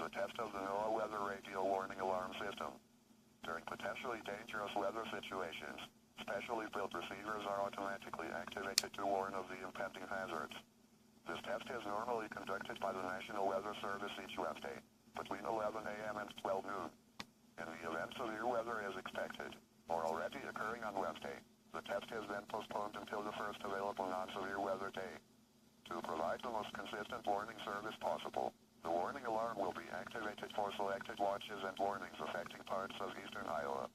a test of the NOAA Weather Radio Warning Alarm System. During potentially dangerous weather situations, specially built receivers are automatically activated to warn of the impending hazards. This test is normally conducted by the National Weather Service each Wednesday, between 11 a.m. and 12 noon. In the event severe weather is expected, or already occurring on Wednesday, the test has been postponed until the first available non-severe weather day. To provide the most consistent warning service possible, the warning alarm will be activated for selected watches and warnings affecting parts of eastern Iowa.